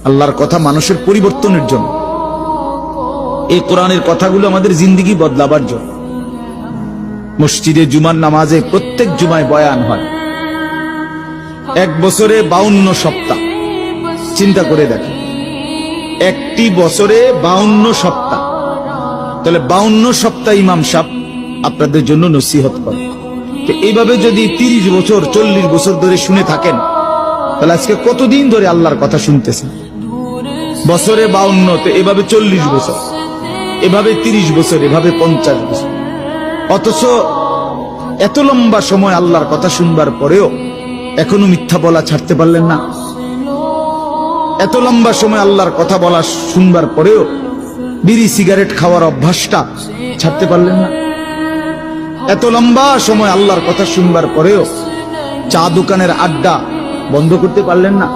আল্লাহর কথা মানুষের পরিবর্তনের জন্য। এই কোরআনের কথাগুলো আমাদের জিন্দেগি বদলাবার জন্য। মসজিদে জুমার নামাজে প্রত্যেক জুমায় বয়ান হয়। এক বছরে 52 সপ্তাহ, চিন্তা করে দেখেন, একটি বছরে 52 সপ্তাহ। তাহলে 52 সপ্তাহ ইমাম সাহেব আপনাদের জন্য নসিহত করে। এইভাবে যদি 30 বছর 40 বছর ধরে শুনে থাকেন, তাহলে আজকে কতদিন ধরে আল্লাহর কথা শুনতেছেন? বছরে 52, তো এভাবে 40 বছর, এভাবে 30 বছর, এভাবে 50 বছর। অথচ এত লম্বা সময় আল্লাহর কথা শুনবার পরেও এখনো মিথ্যা বলা ছাড়তে পারলেন না। এত লম্বা সময় আল্লাহর কথা বলা শুনবার পরেও বিড়ি সিগারেট খাওয়ার অভ্যাসটা ছাড়তে পারলেন না। এত লম্বা সময় আল্লাহর কথা শুনবার পরেও চা দোকানের আড্ডা বন্ধ করতে পারলেন না।